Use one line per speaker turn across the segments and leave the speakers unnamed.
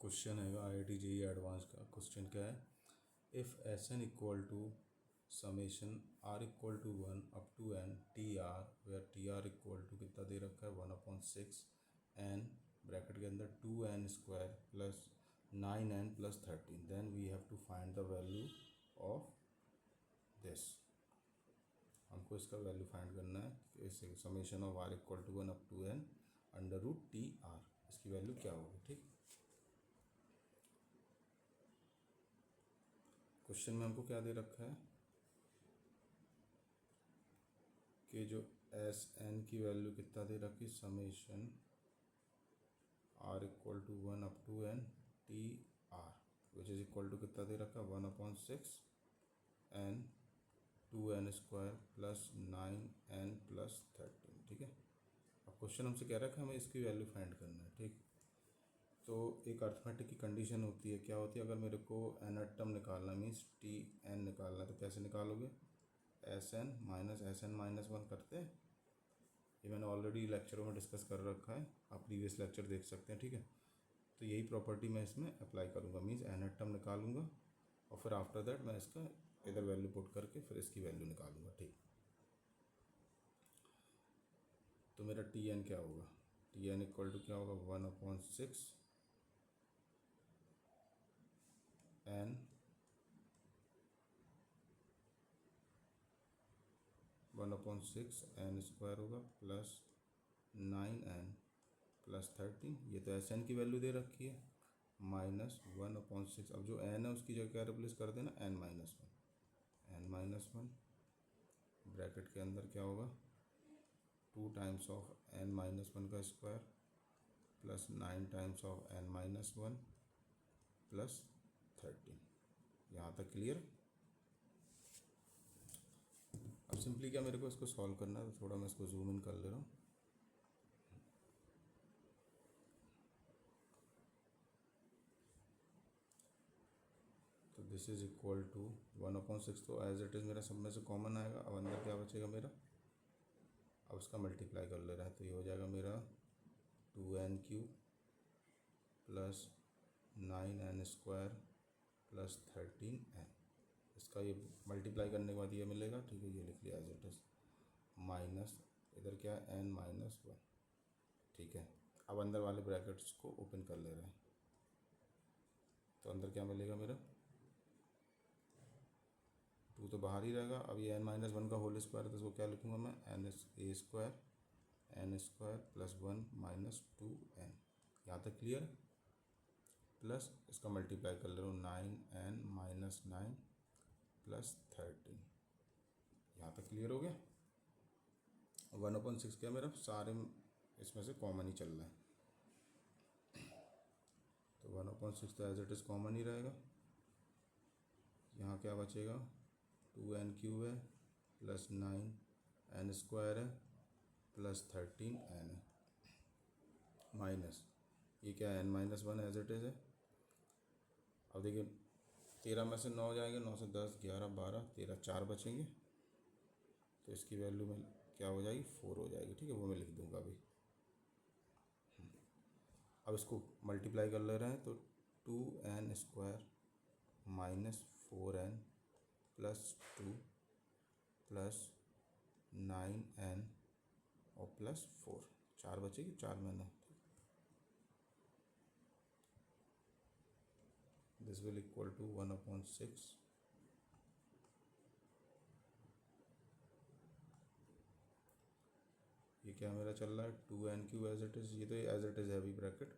Question है IIT JEE advance का। Question क्या है, if S N equal to summation R equal to 1 up to N T R, where T R equal to कितना दे रखा है 1/6 एन ब्रैकेट के अंदर 2n square plus 9n plus 13, then we have to find the value of this. हमको इसका value find करना है। इस summation of R equal to 1 up to N under root T R, इसकी वैल्यू क्या होगी। ठीक, क्वेश्चन में हमको क्या दे रखा है कि जो एस एन की वैल्यू कितना दे रखी, summation R equal to 1 up to N T R which is equal to कितना दे रखा है 1/6 N 2n square plus 9n plus 13। ठीक है, अब क्वेश्चन हमसे कह रखा है हमें इसकी वैल्यू फाइंड करना है। ठीक, तो एक अर्थमेटिक की कंडीशन होती है, क्या होती है, अगर मेरे को nth टर्म निकालना मीन्स टी एन निकालना है तो कैसे निकालोगे, एस एन माइनस वन करते हैं। ये मैंने ऑलरेडी लेक्चरों में डिस्कस कर रखा है, आप प्रीवियस लेक्चर देख सकते हैं। ठीक है, तो यही प्रॉपर्टी मैं इसमें अप्लाई करूँगा, मीन्स nth टर्म निकालूंगा और फिर आफ्टर दैट मैं इसका इधर वैल्यू पुट करके फिर इसकी वैल्यू निकालूंगा। ठीक, तो मेरा टी एन क्या होगा, टी एन इक्वल टू क्या होगा 1/6 एन 1/6 एन स्क्वायर होगा प्लस 9n प्लस 13। ये तो एस एन की वैल्यू दे रखी है माइनस 1/6। अब जो एन है उसकी जगह क्या रिप्लेस कर देना, n-1 ब्रैकेट के अंदर क्या होगा 2 टाइम्स ऑफ n-1 का square plus 9 times of n-1 plus 13। यहाँ तक क्लियर। अब सिंपली क्या मेरे को इसको सॉल्व करना है, तो थोड़ा मैं इसको जूम इन कर ले रहा हूँ। तो दिस इज इक्वल टू 1/6, तो एज इट इज़ मेरा सब में से कॉमन आएगा। अब अंदर क्या बचेगा मेरा, अब उसका मल्टीप्लाई कर ले रहा है तो ये हो जाएगा मेरा 2n³ plus 9n square plus 13n। इसका ये मल्टीप्लाई करने के बाद ये मिलेगा। ठीक है, ये लिख लिया एज इट इज़ माइनस इधर क्या है n-1। ठीक है, अब अंदर वाले ब्रैकेट्स को ओपन कर ले रहे हैं तो अंदर क्या मिलेगा मेरा 2 तो बाहर ही रहेगा। अब ये n-1 का होल स्क्वायर है तो इसको क्या लिखूँगा मैं n square plus 1 minus 2n। यहाँ तक क्लियर। प्लस इसका मल्टीप्लाई कर ले रहा हूँ 9n माइनस 9 प्लस 13। यहाँ तक क्लियर हो गया। 1/6 क्या मेरा सारे इसमें से कॉमन ही चल रहा है, तो 1/6 तो एज इट इज़ कॉमन ही रहेगा। यहाँ क्या बचेगा 2n³ है प्लस 9n स्क्वायर है प्लस 13n है माइनस ये क्या है n-1 एज इट इज़ है। अब देखिए 13 में से 9 जाएंगे, 9 से 10 11 12 13 4 बचेंगे, तो इसकी वैल्यू में क्या हो जाएगी 4 हो जाएगी। ठीक है, वो मैं लिख दूंगा अभी। अब इसको मल्टीप्लाई कर ले रहे हैं तो 2n square minus 4n plus 2 plus 9n और प्लस 4, 4 बचेगी, 4 में 9। दिस विल इक्वल टू 1/6 ये क्या मेरा चल रहा है 2n³ एज इट इज़। ये तो एज इट इज़ है अभी ब्रैकेट,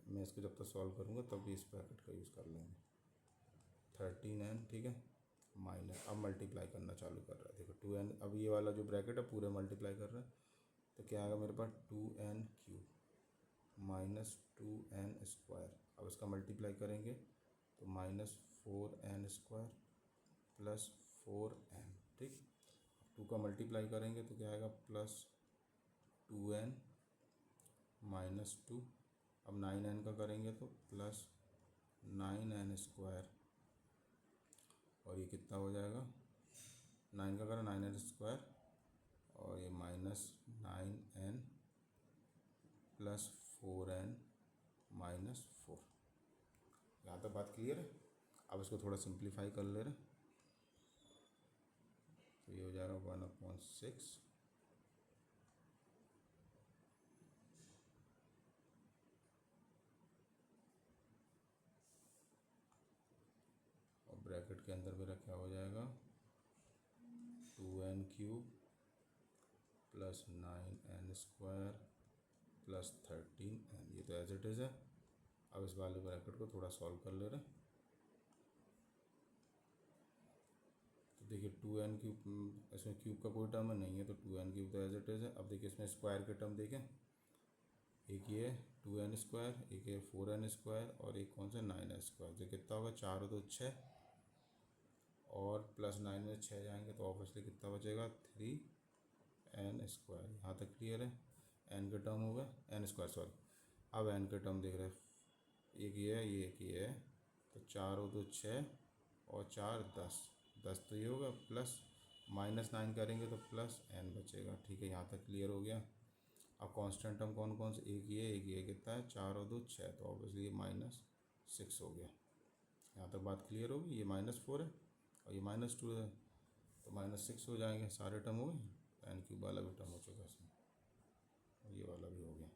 मैं इसको जब तक सॉल्व करूँगा तब भी इस ब्रैकेट का यूज़ कर लेंगे 13n। ठीक है, माइनस अब मल्टीप्लाई करना चालू कर रहा है। देखो 2n, अब ये वाला जो ब्रैकेट है पूरे मल्टीप्लाई कर रहा है तो क्या आएगा मेरे पास 2n³ माइनस 2n स्क्वायर। अब इसका मल्टीप्लाई करेंगे तो minus 4n square plus 4n। ठीक, 2 का मल्टीप्लाई करेंगे तो क्या आएगा प्लस 2n माइनस 2। अब 9n का करेंगे तो प्लस 9n स्क्वायर और ये कितना हो जाएगा 9 का करें 9n स्क्वायर और ये minus 9n plus 4n minus 4। बात क्लियर है। अब इसको थोड़ा सिंप्लीफाई कर ले रहे, तो ये हो जाएगा 1/6 और ब्रैकेट के अंदर मेरा क्या हो जाएगा 2n³ plus 9n² plus 13n। ये तो एज इट इज़ है। अब इस वाले ब्रैकेट को थोड़ा सॉल्व कर ले रहे, तो देखिए 2n³, इसमें क्यूब का कोई टर्म नहीं है तो 2n³ तो एज इट इज़ है। अब देखिए इसमें स्क्वायर के टर्म देखें, एक ये 2n², एक ये 4n² और एक कौन सा 9n²। जो कितना होगा 4 और 2 6 और प्लस 9 में 6 जाएंगे तो ऑब्वियसली कितना बचेगा 3n²। यहाँ तक क्लियर है। n के टर्म हो गए, n² सॉरी। अब n के टर्म देख रहे हैं, एक ये है, ये एक ये है, तो 4 और 2 6 और 4 10, 10 तो ये होगा, प्लस -9 करेंगे तो प्लस n बचेगा। ठीक है, यहाँ तक क्लियर हो गया। अब कांस्टेंट टर्म कौन कौन से, एक ये कितना है 4 और 2 6, तो ऑब्वियसली ये -6 हो गया। यहाँ तक बात क्लियर होगी। ये -4 है और ये -2 है, तो -6 हो जाएंगे। सारे टर्म हो गए। n³ वाला भी टर्म हो चुका है इसमें, और ये वाला भी हो गया।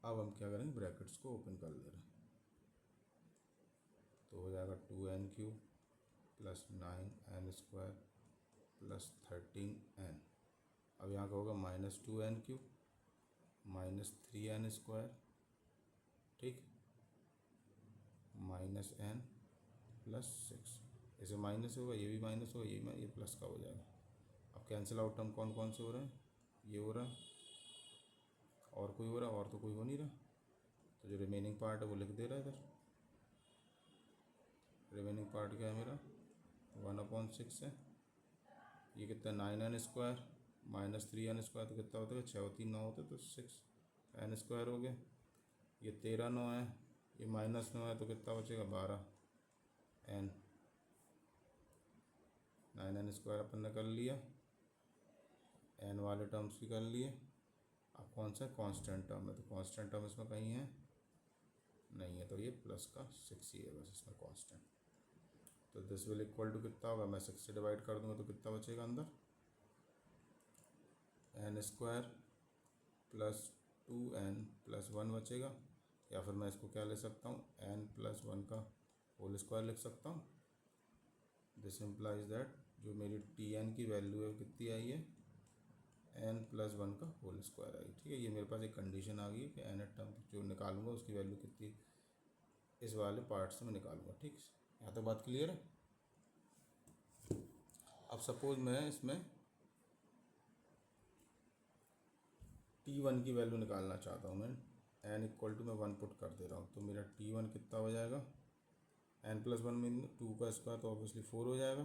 अब हम क्या करेंगे, ब्रैकेट्स को ओपन कर ले रहे हैं, तो हो जाएगा 2n³ plus 9n² plus 13n। अब यहाँ का होगा -2n³ -3n², ठीक, -n प्लस 6। इसे माइनस होगा, ये भी माइनस होगा, ये प्लस का हो जाएगा। अब कैंसिल आउट टर्म कौन कौन से हो रहे हैं, ये हो रहा है और कोई हो रहा है, और तो कोई हो नहीं रहा, तो जो रिमेनिंग पार्ट है वो लिख दे रहा है इधर। रिमेनिंग पार्ट क्या है मेरा 1/6 है। ये कितना 9n² -3n² तो कितना होता है 6 और 3 9 होते तो 6n² हो गया। ये 13 9 है, ये -9 है तो कितना बचेगा 12n। 9n² अपन ने कर लिया, n वाले टर्म्स भी कर लिए। अब कौन सा कांस्टेंट टर्म है, तो कांस्टेंट टर्म इसमें कहीं है नहीं है, तो ये प्लस का 6 ही है बस इसमें कांस्टेंट। तो दिस विल इक्वल टू कितना होगा, मैं 6 से डिवाइड कर दूंगा तो कितना बचेगा अंदर n² प्लस 2n प्लस 1 बचेगा। या फिर मैं इसको क्या ले सकता हूँ n प्लस 1 का होल स्क्वायर लिख सकता हूँ। दिस इम्प्लाइज दैट जो मेरी tn की वैल्यू है कितनी आई है n प्लस 1 का होल स्क्वायर आई। ठीक है, ये मेरे पास एक कंडीशन आ गई है कि n टर्म जो निकालूंगा उसकी वैल्यू कितनी इस वाले पार्ट से मैं निकालूंगा। ठीक, यहाँ तो बात क्लियर है। अब सपोज मैं इसमें t1 की वैल्यू निकालना चाहता हूँ, मैं n इक्वल टू मैं 1 पुट कर दे रहा हूँ, तो मेरा t1 कितना हो जाएगा n प्लस 1 में 2 का स्क्वायर तो ऑब्वियसली 4 हो जाएगा,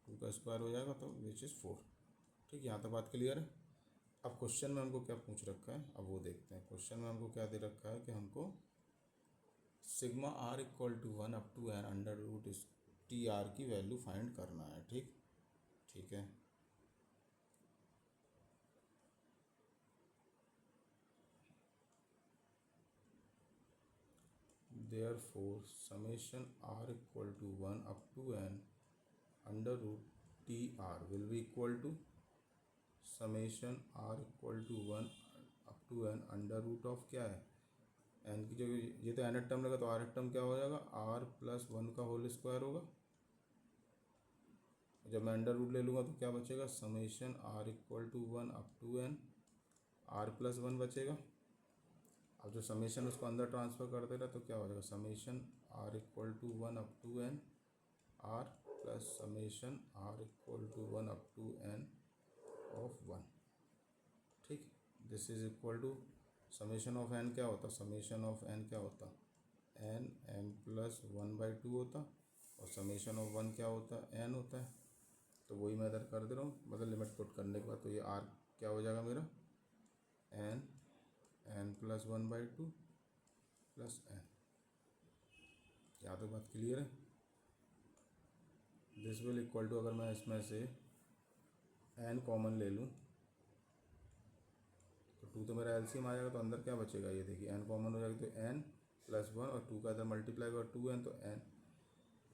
2 का स्क्वायर हो जाएगा तो विच इज़ 4। ठीक, यहाँ तक बात क्लियर है। अब क्वेश्चन में हमको क्या पूछ रखा है, अब वो देखते हैं। क्वेश्चन में हमको क्या दे रखा है कि हमको sigma r equal to 1 up to n under root TR की वैल्यू फाइंड करना है। ठीक, ठीक है। Therefore summation r equal to 1 up to n under root TR will be equal to summation r equal to 1 up to n under root of क्या है n की जगह, ये तो n टर्म लगा तो r टर्म क्या हो जाएगा r प्लस 1 का होल स्क्वायर होगा। जब मैं अंडर रूट ले लूँगा तो क्या बचेगा summation r equal to 1 up to n r plus 1 बचेगा। अब जो समेशन उसको अंदर ट्रांसफ़र कर दे रहा तो क्या हो जाएगा summation r equal to 1 up to n r plus summation r equal to 1 up to n of 1। ठीक, this is equal to summation of n क्या होता, समेशन ऑफ n क्या होता n प्लस 1/2 होता, और समेशन ऑफ 1 क्या होता n होता है। तो वही मैं इधर कर दे रहा हूँ, मतलब लिमिट पुट करने के बाद, तो ये r क्या हो जाएगा मेरा n प्लस 1/2 प्लस n। यहाँ तो बात क्लियर है। दिस विल इक्वल टू, अगर मैं इसमें से n कॉमन ले लूँ तो 2 तो मेरा एलसीएम आ जाएगा, तो अंदर क्या बचेगा ये देखिए n कॉमन हो जाएगा तो n +1 और 2 का इधर मल्टीप्लाई और 2n, तो n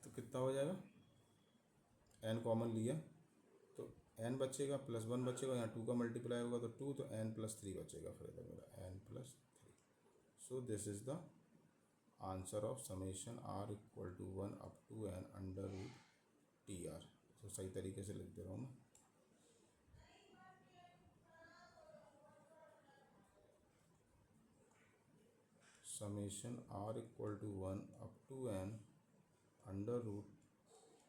तो कितना हो जाएगा, n कॉमन लिया तो n बचेगा, +1 बचेगा, यहाँ 2 का मल्टीप्लाई होगा तो 2, तो n+3 बचेगा फिर इधर मेरा n+3। So this is the answer of summation r equal to 1 up to n under root T R. तो सही तरीके से लिख दे रहा हूँ मैं। Summation r equal to 1 up to n under root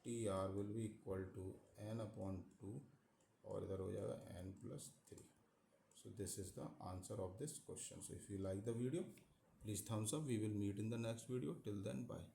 T R will be equal to n/2 और इधर हो जाएगा n+3। So this is the answer of this question. So if you like the video, please thumbs up. We will meet in the next video. Till then, bye.